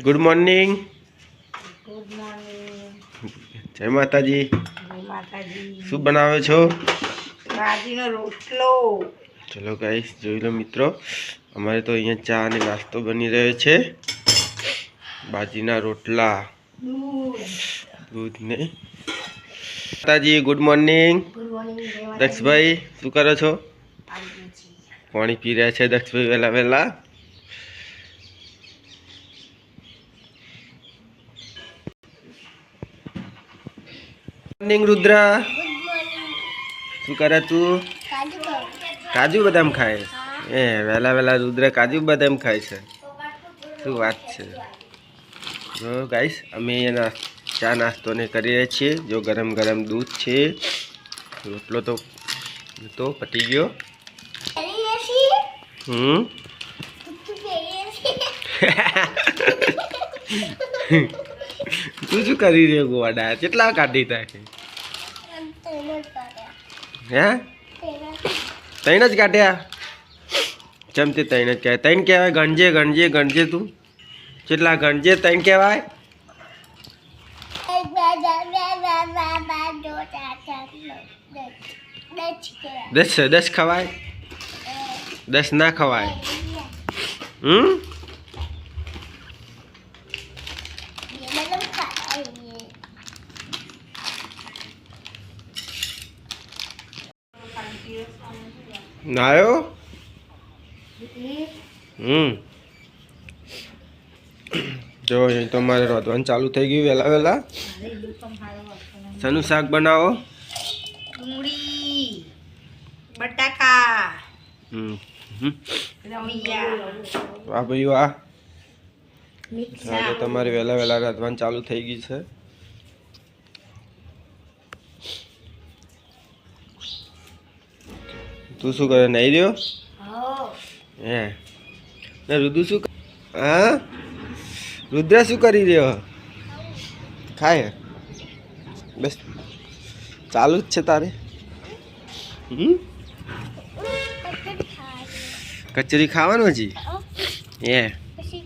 Good morning. Good morning. જય માતાજી. જય માતાજી. શું બનાવો છો? બાજીનો રોટલો. ચલો ગાઈસ જોઈ લો મિત્રો, અમારે તો અહીંયા ચા અને નાસ્તો બની રહ્યો છે. બાજીના રોટલા, દૂધ ને. માતાજી good morning. Good morning. Dakshbhai શું કરો છો? પાણી પી રહ્યા છે દક્ષભાઈ વહેલા વહેલા. મોર્નિંગ રુદ્રા. શું કરે તું? કાજુ બદામ ખાય? વહેલા વહેલા રુદ્ર કાજુ બદામ ખાય છે. શું વાત છે. જો ગાઈસ અમે એના ચા નાસ્તો ને કરી રહ્યા છીએ. જો ગરમ ગરમ દૂધ છે, રોટલો તો પતી ગયો. તું શું કરી રહ્યો ગોવાડા? કેટલા કાઢી તાકે? હે ત્રણ જ કાઢ્યા? ચમતે ત્રણ જ કહેવાય. ત્રણ કહેવાય? ગણજે ગણજે ગણજે તું કેટલા ગણજે. ત્રણ કહેવાય? 10 ખવાય? 10 ના ખવાય. નાયો. જો અહીં તો મારે રોધવાનું ચાલુ થઈ ગયું વહેલા વહેલા. શેનું શાક બનાવો? ડુંગળી, બટાકા, વાહ ભાઈ વાહ. તો તમારે વહેલા વહેલા રાંધવાનું ચાલુ થઈ ગયું છે. તું શું કરે? નહીં રહ્યો? હે ને રુદ્ર શું? હા રુદ્ર શું કરી રહ્યો? ખાય બસ ચાલુ જ છે તારે? કચરી ખાવાનું હજી? હે પછી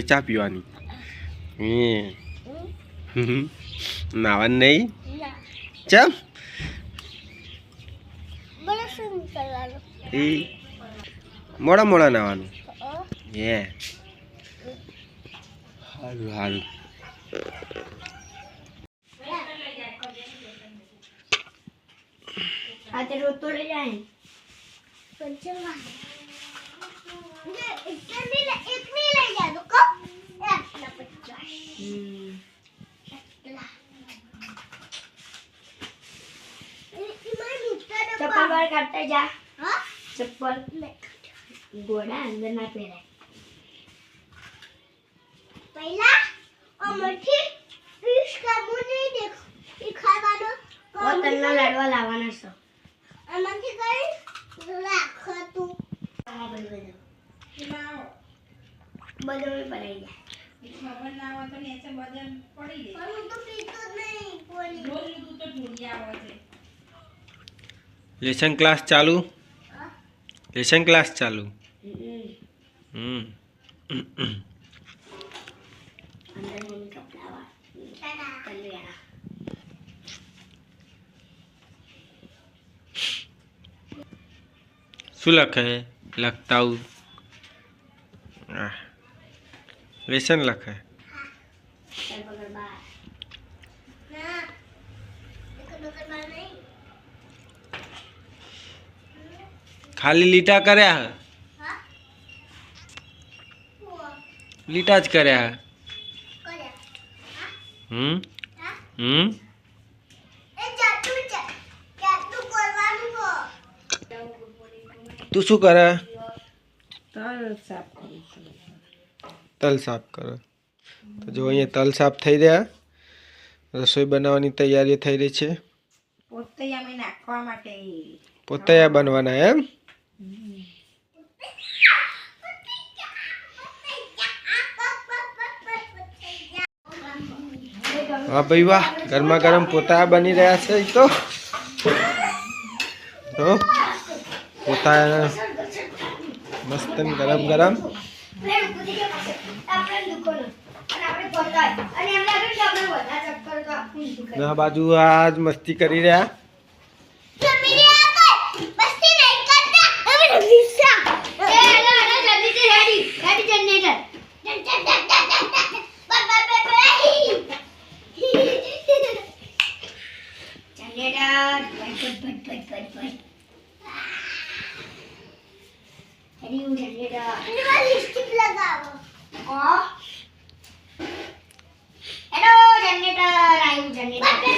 ચા પીવાની? નાવાનું નહીં? ચમ મોડા મોડા નાવાનું? હે સારું સારું. આજે રોટલો લઈ જાય. ચપ્પલ બાર કાઢતા જા. ચપ્પલ ગોડા અંદર ના પહેરાય. પહેલા અમરથી ફિશ કામો નહીં દેખ ઈ ખાવાનો તન્ના લાડવા લાવવાના છે. આમાંથી કઈ રાખ તું બદામ પડાઈ જાય. ખબર ના હોય તો નીચે બદામ પડી જાય. પણ હું તો પીતો જ નહીં કોની. રોજ દૂધ તો ઢોળી આવે છે. લેસન ક્લાસ ચાલુ? લેસન ક્લાસ ચાલુ? શું લખે? લખતા હું લેસન લખે. ના એક દોકર માં નહીં. ખાલી લીટા કર્યા? હા લીટા જ કર્યા? કર્યા. હા હમ એ જાતું છે જાતું બોલવાનું હો. તું શું કરે? તલ સાફ કરું છું. તલ સાફ કરે. તો જો અહીંયા તલ સાફ થઈ રહ્યા. રસોઈ બનાવવાની તૈયારી થઈ રહી છે. પોતે અમે નાખવા માટે પોતૈયા બનવાના એમ? વાહ ભાઈ વાહ. ગરમા ગરમ પોતા બની રહ્યા છે. તો પોતા મસ્ત ગરમ ગરમ ફેર ઉભી કે પાસે આપણે દુકાનો અને આપણે પડતા અને એમ લાગે કે આપણે બધા ચક્કર તો આપણી દુકાન ના બાજુ આજ મસ્તી કરી રહ્યા જમીને આ મસ્તી નહીં કરતા હવે વિસા એ હેલો જલ્દી થી રેડી જનરેટર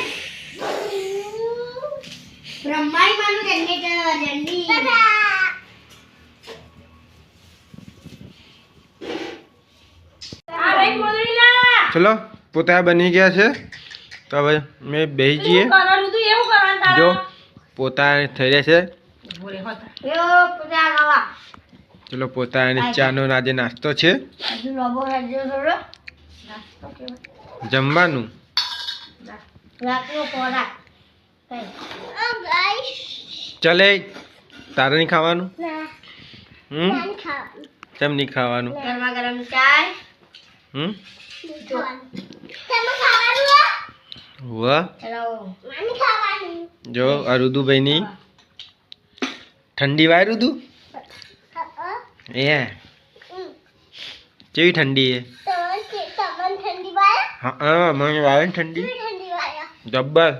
બ્રહ્માઈ માનું જનરેટર જલ્દી આ ભાઈ કોદરીલા ચલો પોતા બની ગયા છે તો હવે મેં બેસી જઈએ કરવાનું તું એવું કરવાનું તારે જો પોતા થઈ રહ્યા છે બોલે હોતા યો પૂજા બાબા ચલો પોતા અને ચાનો આજે નાસ્તો છે હજુ લોબો રાજ્ય થોડો નાસ્તો કેવો જમવાનું રાતનો ખોરાક કઈ ઓ ગાઈસ ચલે તારે નહીં ખાવાનું ના હમ પાણી ખાવાનું કેમ નહીં ખાવાનું ગરમા ગરમ ચાય હમ તમે ખાવાનું વાહ હેલો માની ખાવાનું જો આ રુદુભાઈની ઠંડી વાય રુદુ એ કેવી ઠંડી છે તમને ઠંડી વાય હા મને વાય ને ઠંડી ઠંડી વાય જબ્બર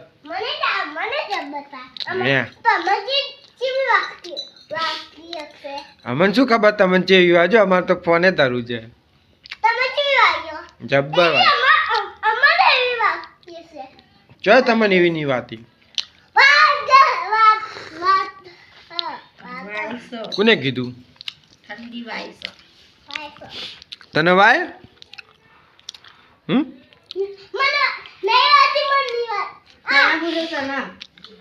મને જબતા એ તમે ચીમી વાકી હશે અમને શું ખબર તમને ચેવી વાજો અમારે તો ફોને તારું છે તમે ચીમી વાગ્યો જબ્બર વાય અમારે એવી વાકી હશે ચો તમને એવી નહીં વાતી વાઈસો કોને કીધું ઠંડી વાઈસો તને વાય હમ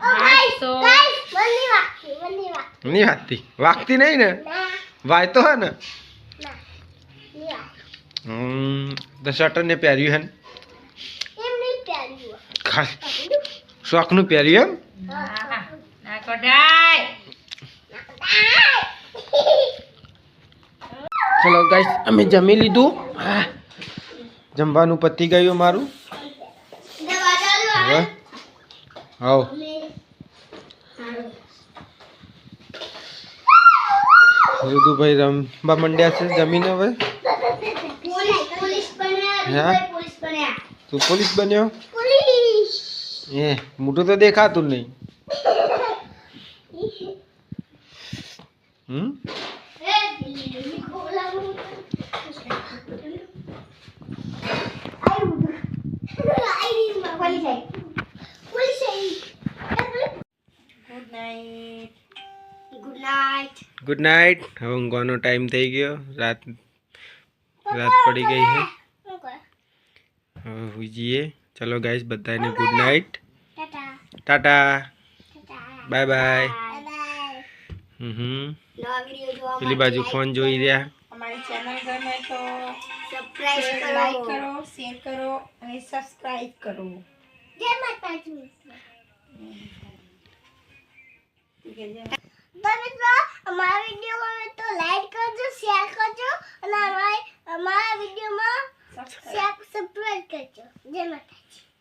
વાઈસો નહીં વાગતી વાગતી નહીં ને વાય તો હે ને તો શટર ને પહેર્યું હે ને ખાસ શોખનું પહેર્યું એમ ના કડાય ચલો ગાઈસ અમે જમી લીધું જમવાનું પતી ગયું મારું હવે આવો રુદુભાઈ રમવા માંડ્યા છે જમીન હવે હા તું પોલીસ બન્યો એ મોટું તો દેખાતું નહીં હમ ગુડ નાઈટ ગુડ નાઇટ હવે ઊંઘવાનો ટાઈમ થઈ ગયો રાત પડી ગઈ છે હવે સુઈ જઈએ ચલો ગાઈસ બધાને good night Tata bye bye પેલી બાજુ ફોન જોઈ રહ્યા અમારી ચેનલ ગમે તો સબસ્ક્રાઇબ લાઈક કરો શેર કરો અને સબસ્ક્રાઇબ કરો જય માતાજી અમારા વિડીયો ગમે તો લાઈક કરજો શેર કરજો અને અમારા વિડીયોમાં સબસ્ક્રાઇબ કરજો જય માતાજી